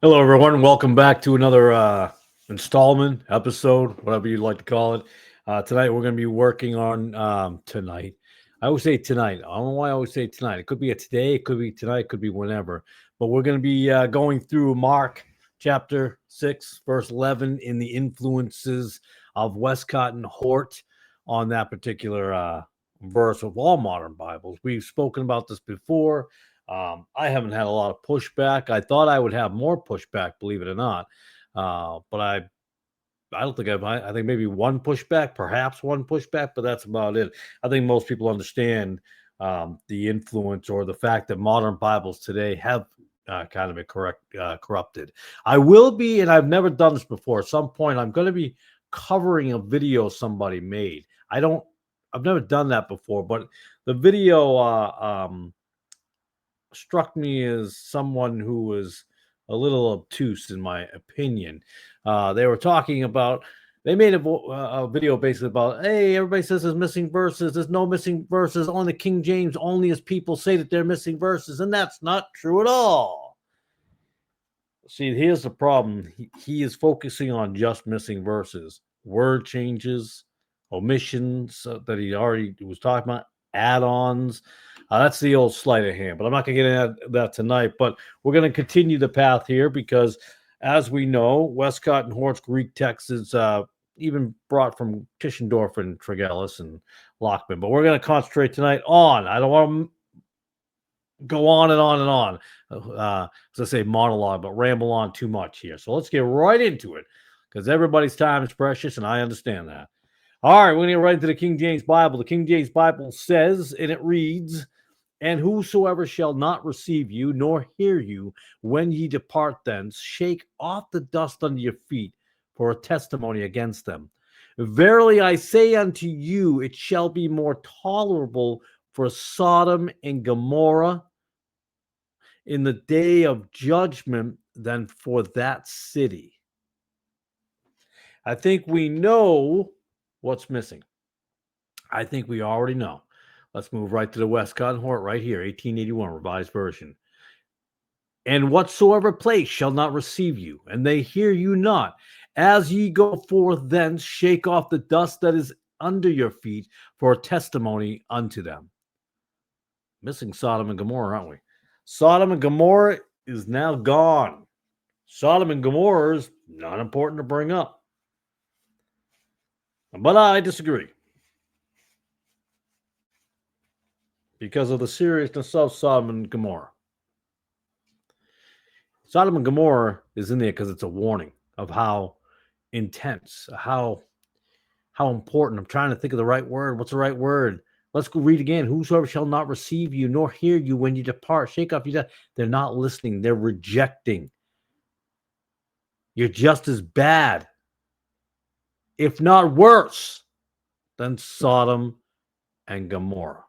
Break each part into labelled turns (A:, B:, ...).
A: Hello, everyone. Welcome back to another installment, episode, whatever you'd like to call it. Tonight, we're going to be working on tonight. I always say tonight. I don't know why I always say tonight. It could be a today, it could be tonight, it could be whenever. But we're going to be going through Mark chapter 6, verse 11, in the influences of Westcott and Hort on that particular verse of all modern Bibles. We've spoken about this before. I haven't had a lot of pushback. I thought I would have more pushback, believe it or not. But I don't think I think maybe one pushback, perhaps one pushback, but that's about it. I think most people understand the influence or the fact that modern Bibles today have kind of been corrupted. I will be, and I've never done this before. At some point, I'm going to be covering a video somebody made. I've never done that before, but the video struck me as someone who was a little obtuse, in my opinion. They were talking about, they made a video basically about, hey, everybody says there's missing verses. There's no missing verses. Only King James, only as people say that they're missing verses. And that's not true at all. See, here's the problem. He is focusing on just missing verses, word changes, omissions that he already was talking about, add-ons. That's the old sleight of hand, but I'm not going to get into that tonight. But we're going to continue the path here because, as we know, Westcott and Hort's Greek text is even brought from Tischendorf and Tregelles and Lockman. But we're going to concentrate tonight on, I don't want to go on and on and on. As I say, monologue, but ramble on too much here. So let's get right into it because everybody's time is precious, and I understand that. All right, we're going to get right into the King James Bible. The King James Bible says, and it reads, "And whosoever shall not receive you, nor hear you, when ye depart thence, shake off the dust under your feet for a testimony against them. Verily I say unto you, it shall be more tolerable for Sodom and Gomorrah in the day of judgment than for that city." I think we know what's missing. I think we already know. Let's move right to the Westcott Hort right here, 1881 Revised Version. "And whatsoever place shall not receive you, and they hear you not, as ye go forth thence, shake off the dust that is under your feet for a testimony unto them." Missing Sodom and Gomorrah, aren't we? Sodom and Gomorrah is now gone. Sodom and Gomorrah is not important to bring up. But I disagree. Because of the seriousness of Sodom and Gomorrah. Sodom and Gomorrah is in there because it's a warning of how intense, how important. I'm trying to think of the right word. What's the right word? Let's go read again. "Whosoever shall not receive you nor hear you when you depart, shake off your dust." They're not listening. They're rejecting. You're just as bad, if not worse, than Sodom and Gomorrah.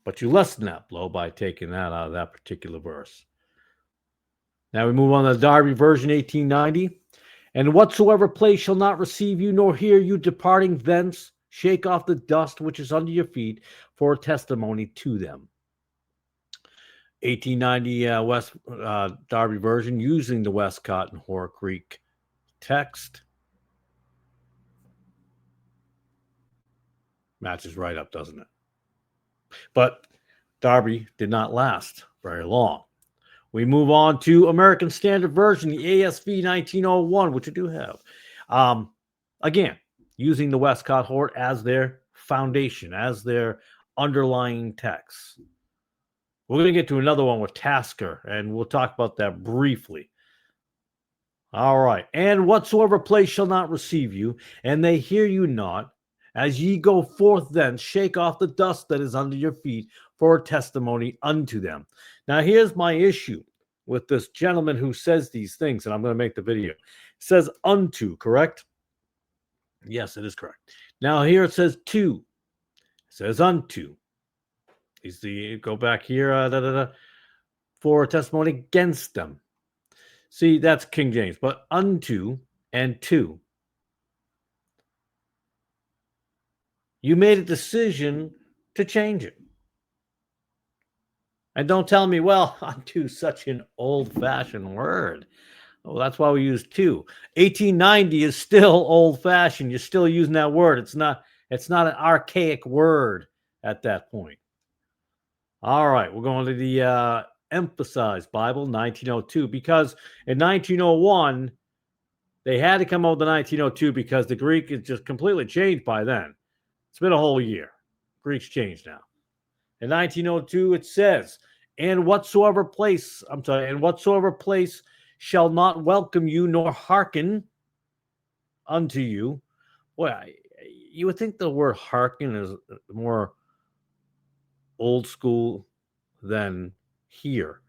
A: But you lessen that blow by taking that out of that particular verse. Now we move on to the Darby version, 1890. "And whatsoever place shall not receive you, nor hear you departing thence, shake off the dust which is under your feet for a testimony to them." 1890 West Darby version, using the Westcott and Hort Greek text. Matches right up, doesn't it? But Darby did not last very long. We move on to American Standard Version, the ASV 1901, which I do have. Again, using the Westcott Hort as their foundation, as their underlying text. We're going to get to another one with Tasker, and we'll talk about that briefly. All right. "And whatsoever place shall not receive you, and they hear you not, as ye go forth thence, shake off the dust that is under your feet for a testimony unto them." Now, here's my issue with this gentleman who says these things, and I'm going to make the video. It says unto, correct? Yes, it is correct. Now, here it says to. It says unto. Go back here, for a testimony against them. See, that's King James, but unto and to. You made a decision to change it. And don't tell me, well, unto such an old-fashioned word. Well, that's why we use two. 1890 is still old-fashioned. You're still using that word. It's not an archaic word at that point. All right, we're going to the emphasized Bible, 1902, because in 1901 they had to come out with the 1902 because the Greek is just completely changed by then. It's been a whole year. Greek's changed now. In 1902, it says, and whatsoever place shall not welcome you nor hearken unto you. Well, you would think the word hearken is more old school than hear.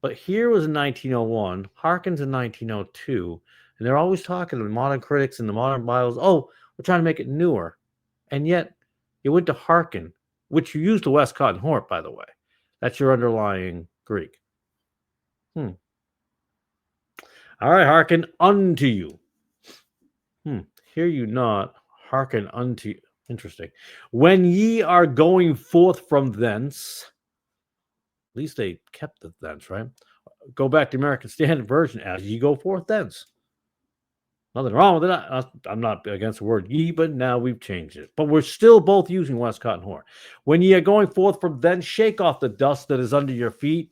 A: But here was in 1901, hearken's in 1902, and they're always talking to modern critics and the modern Bibles, oh, we're trying to make it newer. And yet, you went to hearken, which you used the Westcott Hort, by the way. That's your underlying Greek. All right, hearken unto you. Hear you not, hearken unto you. Interesting. When ye are going forth from thence, at least they kept the thence, right? Go back to American Standard Version, as ye go forth thence. Nothing wrong with it. I'm not against the word ye, but now we've changed it. But we're still both using Westcott and Hort. When ye are going forth from thence, shake off the dust that is under your feet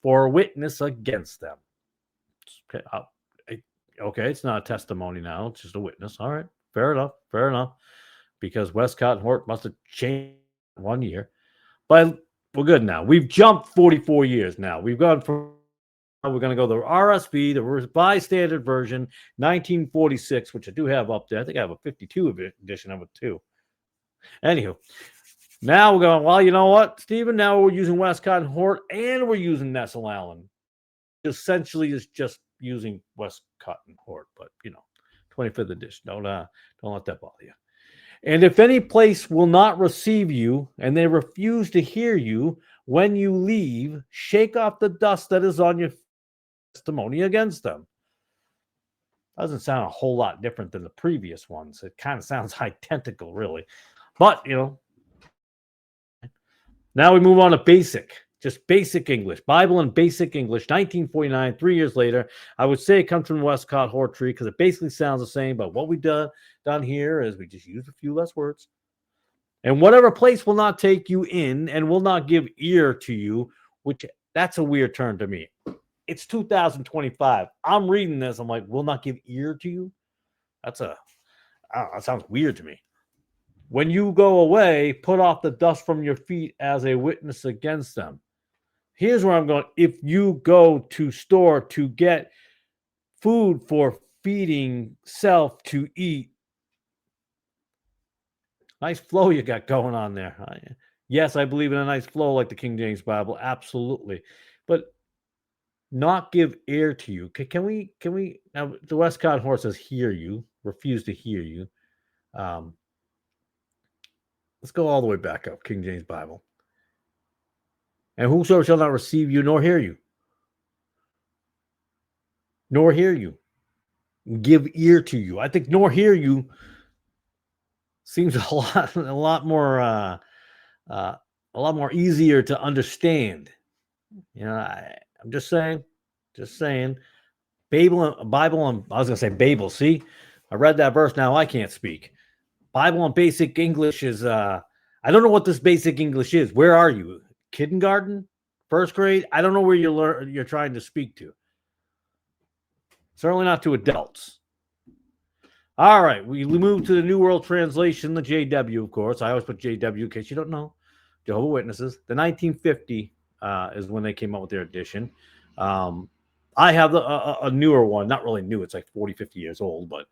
A: for a witness against them. Okay, okay, it's not a testimony now. It's just a witness. All right, fair enough. Because Westcott and Hort must have changed 1 year. But we're good now. We've jumped 44 years now. We've gone from we're going to go the RSV, the Revised Standard Version, 1946, which I do have up there. I think I have a 52 edition of it too. Anywho, now we're going, well, you know what, Stephen? Now we're using Westcott and Hort, and we're using Nestle Allen. Essentially, is just using Westcott and Hort, but 25th edition. Don't let that bother you. And if any place will not receive you, and they refuse to hear you, when you leave, shake off the dust that is on your testimony against them. Doesn't sound a whole lot different than the previous ones. It kind of sounds identical, really. But, now we move on to basic. Just basic English. Bible in basic English, 1949, 3 years later. I would say it comes from the Westcott Hort tree because it basically sounds the same, but what we've done here is we just use a few less words. And whatever place will not take you in and will not give ear to you, which that's a weird term to me. It's 2025. I'm reading this. I'm like, will not give ear to you? That sounds weird to me. When you go away, put off the dust from your feet as a witness against them. Here's where I'm going. If you go to store to get food for feeding self to eat, nice flow you got going on there. Yes, I believe in a nice flow like the King James Bible. Absolutely. But not give ear to you. Can we now the Westcott Hort says hear you, refuse to hear you. Let's go all the way back up, King James Bible. And whosoever shall not receive you nor hear you. Nor hear you. Give ear to you. I think nor hear you seems a lot more easier to understand. I'm just saying. Bible, I was gonna say Babel. See, I read that verse. Now I can't speak. Bible in basic English is. I don't know what this basic English is. Where are you? Kindergarten, first grade? I don't know where you're trying to speak to. Certainly not to adults. All right, we move to the New World Translation, the JW, of course. I always put JW in case you don't know. Jehovah's Witnesses. The 1950 is when they came out with their edition. I have a newer one. Not really new. It's like 40, 50 years old, but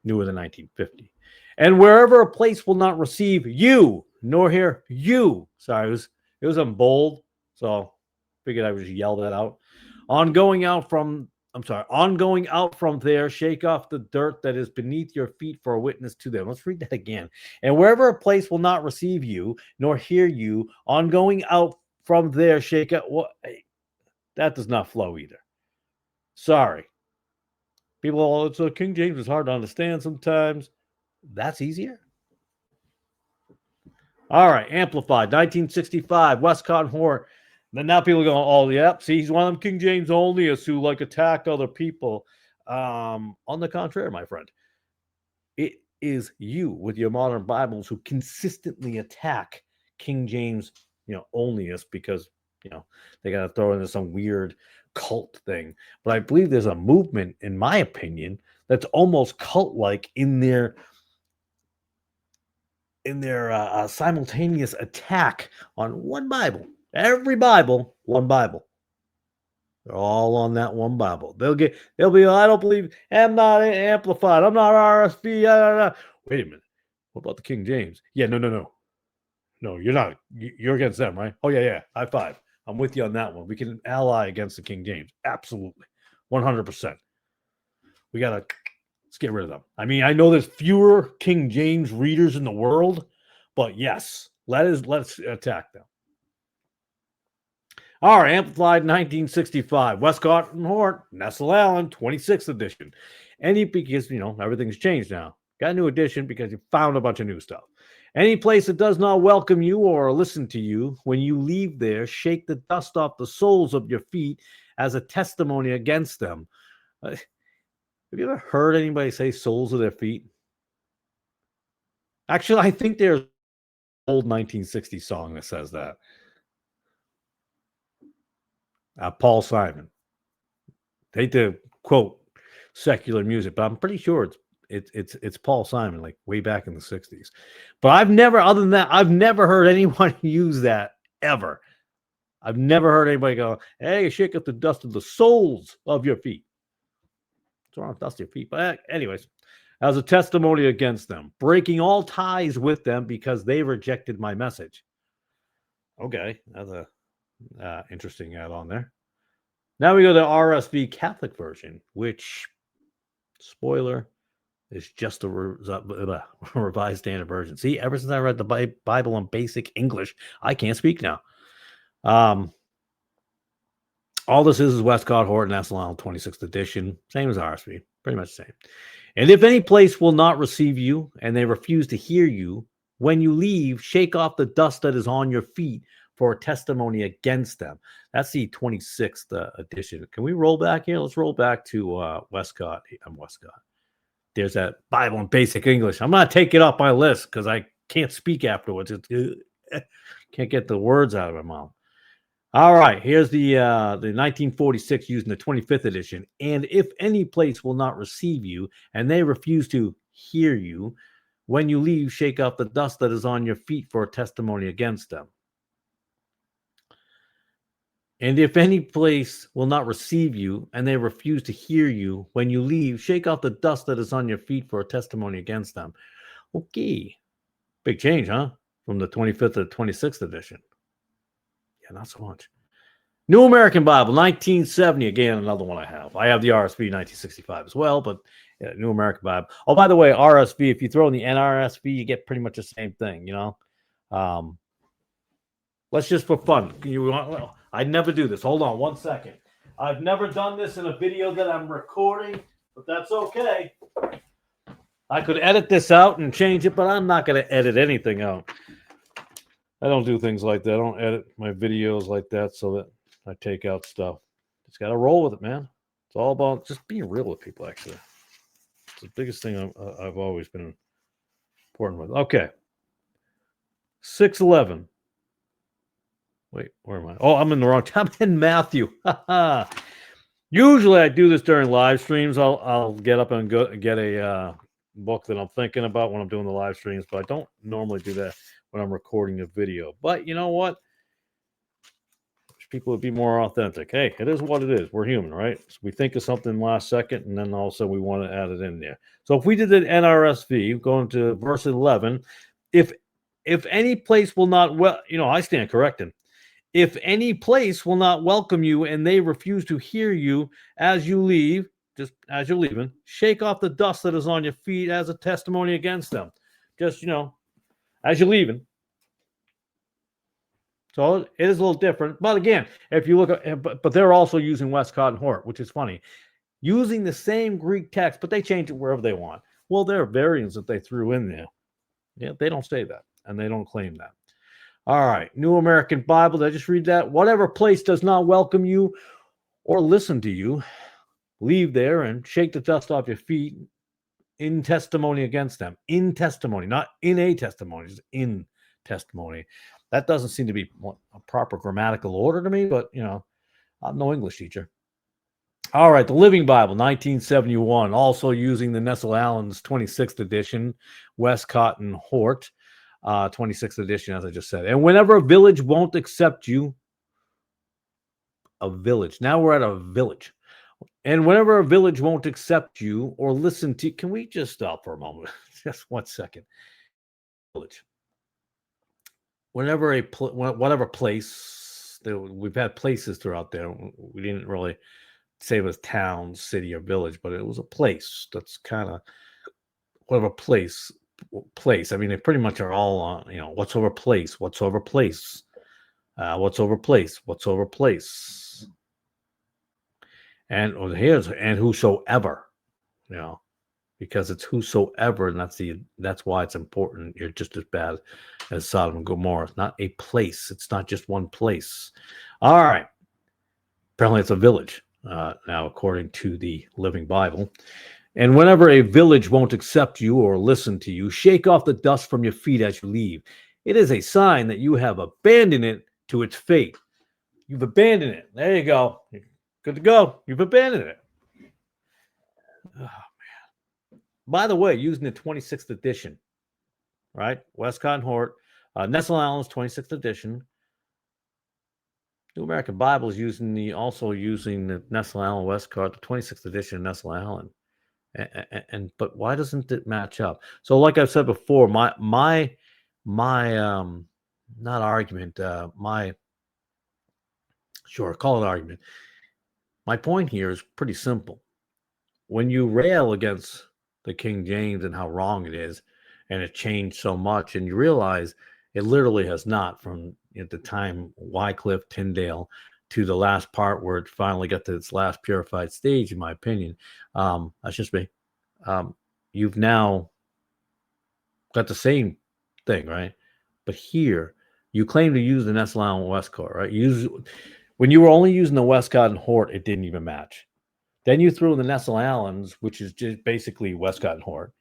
A: newer than 1950. And wherever a place will not receive you, nor hear you. Sorry, it was in bold, so figured I would just yell that out. On going out from there, shake off the dirt that is beneath your feet for a witness to them. Let's read that again. And wherever a place will not receive you, nor hear you, on going out from there, shake out. That does not flow either. Sorry. People, it's King James is hard to understand sometimes. That's easier. All right, Amplified, 1965, Westcott Hort. Then now people go, oh, yeah, see, he's one of them King James onlyists who like attack other people. On the contrary, my friend, it is you with your modern Bibles who consistently attack King James, onlyists because they got to throw into some weird cult thing. But I believe there's a movement, in my opinion, that's almost cult-like in their simultaneous attack on one Bible. Every Bible, one Bible. They're all on that one Bible. They'll be, I don't believe, I'm not amplified. I'm not RSV. Wait a minute. What about the King James? Yeah, no. No, you're not. You're against them, right? Oh, yeah. High five. I'm with you on that one. We can ally against the King James. Absolutely. 100%. Let's get rid of them. I mean, I know there's fewer King James readers in the world, but yes, let's attack them. All right, Amplified 1965, Westcott Hort, Nestle Allen, 26th edition. Because, everything's changed now. Got a new edition because you found a bunch of new stuff. Any place that does not welcome you or listen to you, when you leave there, shake the dust off the soles of your feet as a testimony against them. Have you ever heard anybody say soles of their feet? Actually, I think there's an old 1960 song that says that. Paul Simon. I hate to quote secular music, but I'm pretty sure it's Paul Simon, like way back in the 60s. But I've never heard anyone use that ever. I've never heard anybody go, hey, shake up the dust of the soles of your feet. What's wrong with dust of your feet? But anyways, as a testimony against them, breaking all ties with them because they rejected my message. Okay, that's a interesting add-on there. Now we go to RSV Catholic version, which, spoiler, is just a revised standard version. See, ever since I read the Bible in basic English, I can't speak now. All this is Westcott Hort, Nestle Allen, 26th edition, same as RSV, pretty much the same. And if any place will not receive you, and they refuse to hear you, when you leave, shake off the dust that is on your feet for a testimony against them. That's the 26th edition. Can we roll back here? Let's roll back to Westcott. I'm Westcott. There's that Bible in basic English. I'm going to take it off my list because I can't speak afterwards. Can't get the words out of my mouth. All right, here's the 1946 using the 25th edition. And if any place will not receive you, and they refuse to hear you, when you leave, shake off the dust that is on your feet for a testimony against them. And if any place will not receive you, and they refuse to hear you, when you leave, shake off the dust that is on your feet for a testimony against them. Okay. Big change, huh? From the 25th to the 26th edition. Yeah, not so much. New American Bible, 1970. Again, another one I have. I have the RSV 1965 as well, but New American Bible. Oh, by the way, RSV, if you throw in the NRSV, you get pretty much the same thing, Let's just for fun. I never do this. Hold on 1 second. I've never done this in a video that I'm recording, but that's okay. I could edit this out and change it, but I'm not going to edit anything out. I don't do things like that. I don't edit my videos like that so that I take out stuff. Just got to roll with it, man. It's all about just being real with people, actually. It's the biggest thing I've always been important with. Okay. 6:11. Wait, where am I? Oh, I'm in the wrong time. I'm in Matthew. Usually I do this during live streams. I'll get up and go get a book that I'm thinking about when I'm doing the live streams, but I don't normally do that when I'm recording a video. But you know what? People would be more authentic. Hey, it is what it is. We're human, right? So we think of something last second, and then also we want to add it in there. So if we did an NRSV, going to verse 11, if any place will not, I stand corrected. If any place will not welcome you and they refuse to hear you as you leave, just as you're leaving, shake off the dust that is on your feet as a testimony against them. Just, as you're leaving. So it is a little different. But again, if you look at, but they're also using Westcott Hort, which is funny. Using the same Greek text, but they change it wherever they want. Well, there are variants that they threw in there. Yeah, they don't say that, and they don't claim that. All right. New American Bible. Did I just read that? Whatever place does not welcome you or listen to you, leave there and shake the dust off your feet in testimony against them. In testimony, not in a testimony, just in testimony. That doesn't seem to be a proper grammatical order to me, but I'm no English teacher. All right, the Living Bible, 1971, also using the Nestle Allen's 26th edition, Westcott and Hort, 26th edition, as I just said. And whenever a village won't accept you, a village. Now we're at a village. And whenever a village won't accept you or listen to, can we just stop for a moment? Just 1 second. Village. Whenever whatever place, we've had places throughout there. We didn't really say it was town, city, or village, but it was a place. That's kind of whatever place. I mean, they pretty much are all on, what's over place, what's over place, what's over place, what's over place. And here's and whosoever, because it's whosoever, and that's why it's important. You're just as bad as Sodom and Gomorrah. It's not a place. It's not just one place. All right. Apparently, it's a village now, according to the Living Bible. And whenever a village won't accept you or listen to you, shake off the dust from your feet as you leave. It is a sign that you have abandoned it to its fate. You've abandoned it. There you go. You're good to go. You've abandoned it. Oh, man. By the way, using the 26th edition, right? Westcott Hort, Nestle Allen's 26th edition. New American Bible is also using the Nestle Allen Westcott, the 26th edition Nestle Allen. But why doesn't it match up? So, like I've said before, my not argument, call it argument. My point here is pretty simple. When you rail against the King James and how wrong it is, and it changed so much, and you realize it literally has not, from the time Wycliffe, Tyndale, to the last part where it finally got to its last purified stage, in my opinion. That's just me. You've now got the same thing, right? But here, you claim to use the Nestle Allen Westcott, right? When you were only using the Westcott and Hort, it didn't even match. Then you threw in the Nestle Allens, which is just basically Westcott and Hort,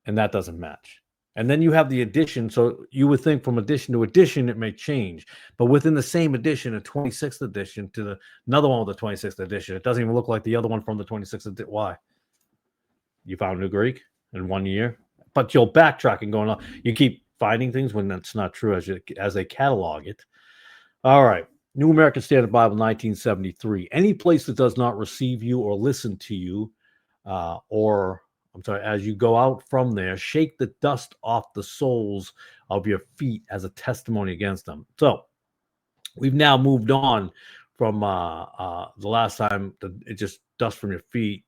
A: and that doesn't match. And then you have the edition, so you would think from edition to edition it may change, but within the same edition, a 26th edition to another one with the 26th edition, it doesn't even look like the other one from the 26th edition. Why? You found New Greek in 1 year, but you'll backtrack and going on. You keep finding things when that's not true as they catalog it. All right. New American Standard Bible, 1973. Any place that does not receive you or listen to you, as you go out from there, shake the dust off the soles of your feet as a testimony against them. So we've now moved on from the last time, it just dust from your feet,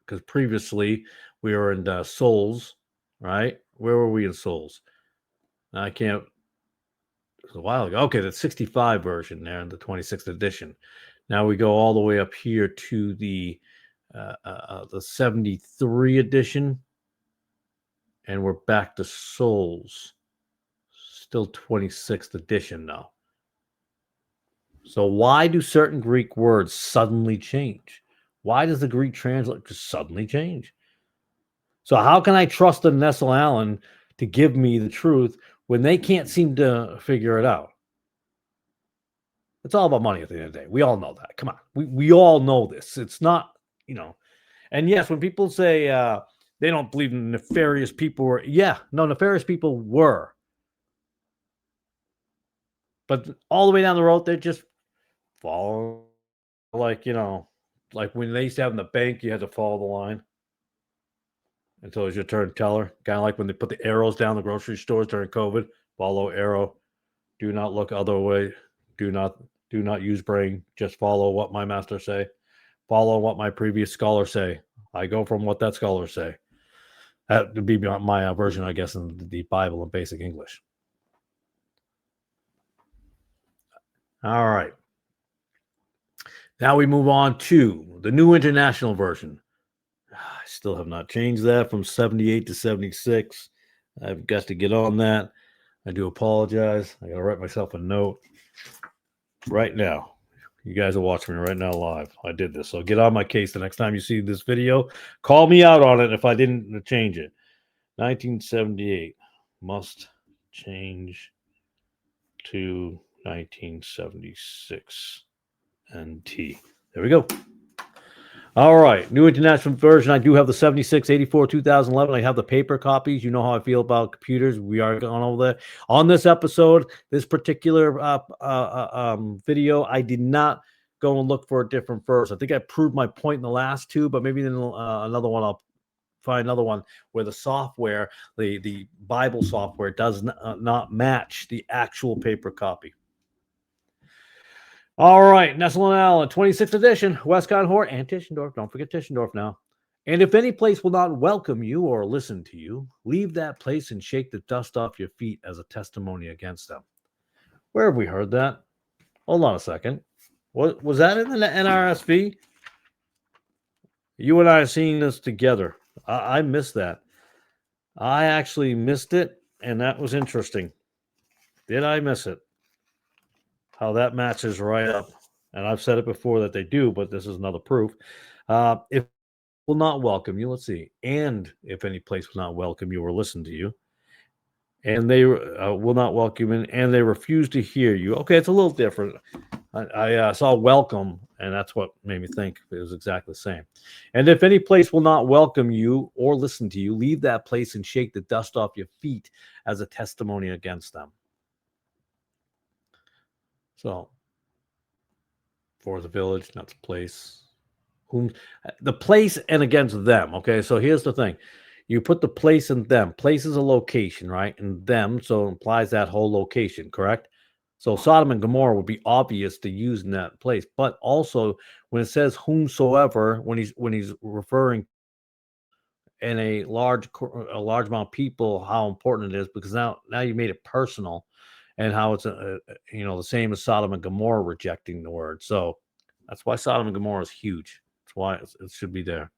A: because previously we were in souls, right? Where were we in souls? I can't. It was a while ago. Okay, the 65 version there in the 26th edition. Now we go all the way up here to the 73 edition, and we're back to souls. Still 26th edition now. So why do certain Greek words suddenly change? Why does the Greek translate just suddenly change? So how can I trust the Nestle Allen to give me the truth when they can't seem to figure it out? It's all about money at the end of the day. We all know that. Come on. We all know this. It's not, And yes, when people say they don't believe in nefarious people nefarious people were. But all the way down the road, they just follow, like when they used to have in the bank, you had to follow the line until it was your turn to teller. Kind of like when they put the arrows down the grocery stores during COVID. Follow arrow. Do not look other way. Do not use brain. Just follow what my master say. Follow what my previous scholar say. I go from what that scholar say. That would be my version, I guess, in the Bible in basic English. All right. Now we move on to the New International Version. I still have not changed that from 78 to 76. I've got to get on that. I do apologize. I gotta write myself a note right now. You guys are watching me right now live. I did this. So get on my case the next time you see this video. Call me out on it if I didn't change it. 1978 must change to 1976 NT. There we go. All right, New International Version. I do have the 76, 84, 2011. I have the paper copies. You know how I feel about computers. We are going over there. On this episode, this particular video, I did not go and look for a different verse. I think I proved my point in the last two, but maybe in another one I'll find another one where the software, the Bible software, does not match the actual paper copy. All right, Nestle and Allen, 26th edition, Westcott Hort and Tischendorf. Don't forget Tischendorf now. And if any place will not welcome you or listen to you, leave that place and shake the dust off your feet as a testimony against them. Where have we heard that? Hold on a second. What was that in the NRSV? You and I are seeing this together. I missed that. I actually missed it, and that was interesting. Did I miss it? How that matches right up. And I've said it before that they do, but this is another proof. If will not welcome you, let's see. And if any place will not welcome you or listen to you, and they will not welcome you, and they refuse to hear you. Okay, it's a little different. I saw welcome, and that's what made me think it was exactly the same. And if any place will not welcome you or listen to you, leave that place and shake the dust off your feet as a testimony against them. So, for the village, not the place. Whom the place and against them. Okay, so here's the thing. You put the place and them. Place is a location, right? And them, so it implies that whole location, correct? So Sodom and Gomorrah would be obvious to use in that place. But also when it says whomsoever, when he's referring in a large amount of people, how important it is, because now you made it personal, and how it's the same as Sodom and Gomorrah rejecting the word. So that's why Sodom and Gomorrah is huge. That's why it should be there.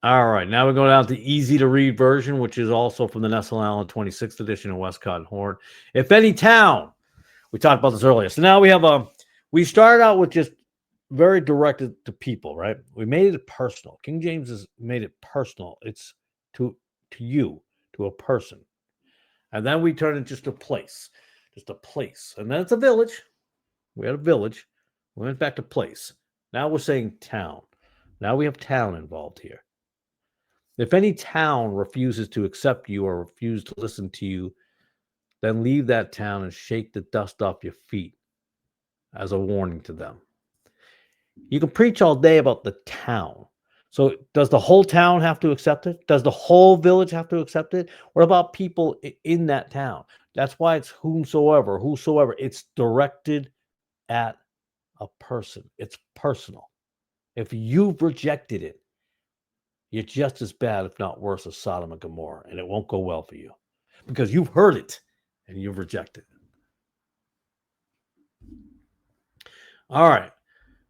A: All right, now we go down to easy to read version, which is also from the Nestle Allen 26th edition of Westcott Hort. If any town, we talked about this earlier. So now we started out with just very directed to people, right? We made it personal. King James has made it personal. It's to you, to a person. And then we turned it just a place. And then it's a village. We had a village. We went back to place. Now we're saying town. Now we have town involved here. If any town refuses to accept you or refuse to listen to you, then leave that town and shake the dust off your feet as a warning to them. You can preach all day about the town. So does the whole town have to accept it? Does the whole village have to accept it? What about people in that town? That's why it's whomsoever. It's directed at a person. It's personal. If you've rejected it, you're just as bad, if not worse, as Sodom and Gomorrah, and it won't go well for you because you've heard it and you've rejected it. All right.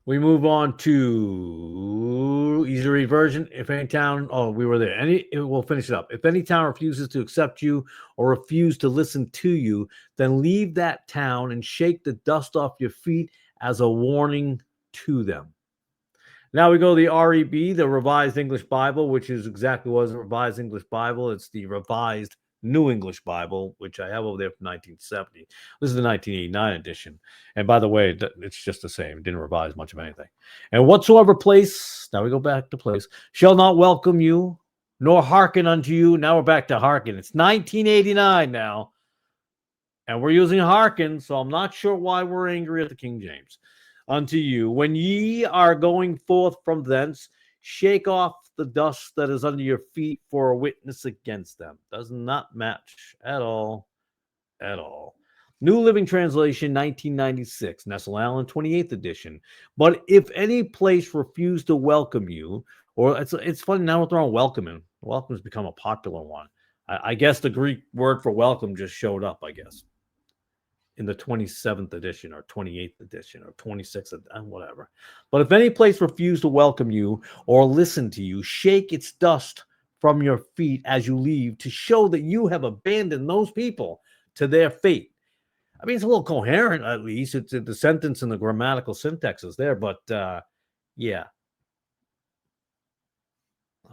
A: We move on to easy to read version. If any town, we were there. We'll finish it up. If any town refuses to accept you or refuse to listen to you, then leave that town and shake the dust off your feet as a warning to them. Now we go to the REB, the Revised English Bible, which is exactly what is a Revised English Bible. It's the Revised New English Bible, which I have over there from 1970. This is the 1989 edition. And by the way, it's just the same. It didn't revise much of anything. And whatsoever place, now we go back to place, shall not welcome you, nor hearken unto you. Now we're back to hearken. It's 1989 now. And we're using hearken, so I'm not sure why we're angry at the King James. Unto you, when ye are going forth from thence, shake off the dust that is under your feet for a witness against them. Does not match at all. New Living Translation, 1996, Nestle Allen, 28th edition. But if any place refuse to welcome you, or it's funny now we're throwing welcoming. Welcome has become a popular one. I guess the Greek word for welcome just showed up, I guess, in the 27th edition or 28th edition or 26th, whatever. But if any place refuse to welcome you or listen to you, shake its dust from your feet as you leave to show that you have abandoned those people to their fate. I mean, it's a little coherent, at least. It's the sentence and the grammatical syntax is there, but yeah,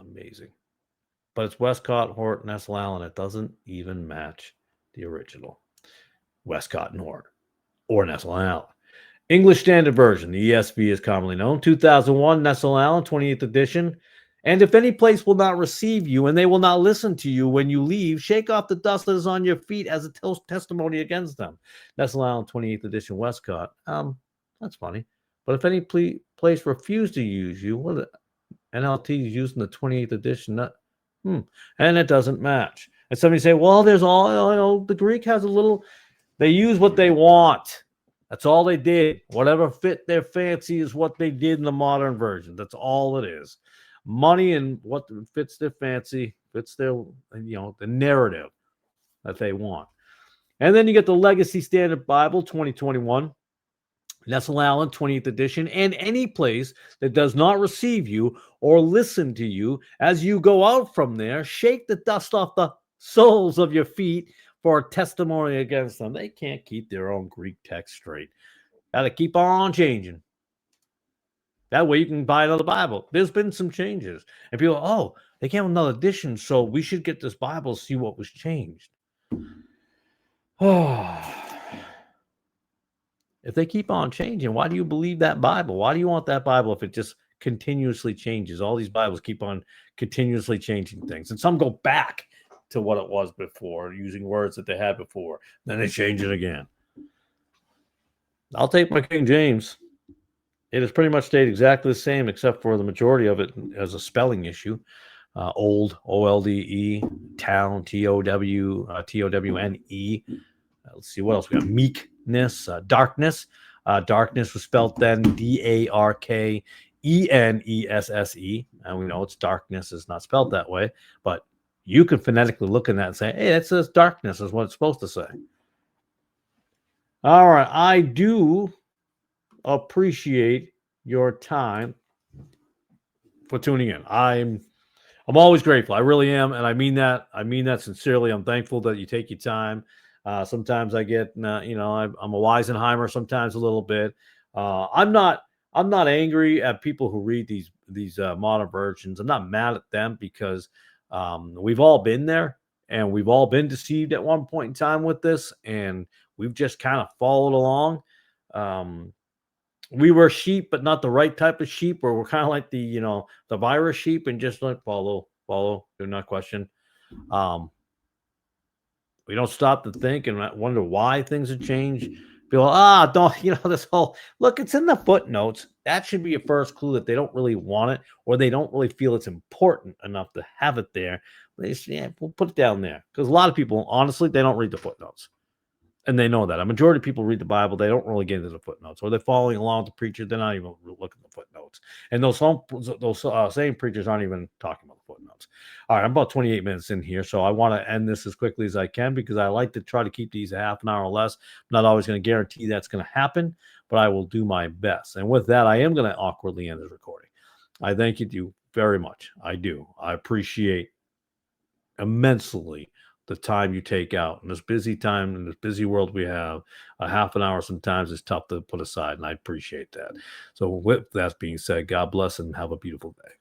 A: amazing. But it's Westcott, Hort, Nestle Allen. It doesn't even match the original Westcott and Hort or Nestle Allen. English Standard Version, the ESV is commonly known. 2001, Nestle Allen, 28th edition. And if any place will not receive you and they will not listen to you when you leave, shake off the dust that is on your feet as a testimony against them. Nestle Allen, 28th edition, Westcott. That's funny. But if any place refuse to use you, what NLT is using the 28th edition, and it doesn't match. And somebody say, well, there's all, the Greek has a little, they use what they want. That's all they did. Whatever fit their fancy is what they did in the modern version. That's all it is. Money and what fits their fancy, fits their, the narrative that they want. And then you get the Legacy Standard Bible 2021, Nestle Allen 20th edition, and any place that does not receive you or listen to you as you go out from there, shake the dust off the soles of your feet for a testimony against them. They can't keep their own Greek text straight. Got to keep on changing. That way you can buy another Bible. There's been some changes. And people, they came with another edition, so we should get this Bible, see what was changed. If they keep on changing, why do you believe that Bible? Why do you want that Bible if it just continuously changes? All these Bibles keep on continuously changing things. And some go back to what it was before, using words that they had before. Then they change it again. I'll take my King James. It has pretty much stayed exactly the same, except for the majority of it as a spelling issue. Old, O-L-D-E, town, T-O-W-N-E. Let's see what else we got. Meekness, darkness. Darkness was spelled then D-A-R-K-E-N-E-S-S-E. And we know it's darkness is not spelled that way, but you can phonetically look in that and say, hey, it says darkness is what it's supposed to say. All right. I do appreciate your time for tuning in. I'm always grateful. I really am. And I mean that. I mean that sincerely. I'm thankful that you take your time. Sometimes I get, I'm a Weisenheimer, sometimes a little bit. I'm not angry at people who read these modern versions. I'm not mad at them because we've all been there and we've all been deceived at one point in time with this, and we've just kind of followed along. We were sheep, but not the right type of sheep, where we're kind of like the virus sheep and just like follow, do not question. We don't stop to think and wonder why things have changed. People, don't, this whole, look, it's in the footnotes. That should be your first clue that they don't really want it, or they don't really feel it's important enough to have it there. They just, we'll put it down there. Because a lot of people, honestly, they don't read the footnotes. And they know that. A majority of people read the Bible. They don't really get into the footnotes, or they're following along with the preacher. They're not even looking at the footnotes. And those same preachers aren't even talking about the footnotes. All right, I'm about 28 minutes in here, so I want to end this as quickly as I can because I like to try to keep these a half an hour or less. I'm not always going to guarantee that's going to happen, but I will do my best. And with that, I am going to awkwardly end this recording. I thank you very much. I do. I appreciate immensely the time you take out in this busy time, in this busy world we have. A half an hour sometimes is tough to put aside, and I appreciate that. So with that being said, God bless and have a beautiful day.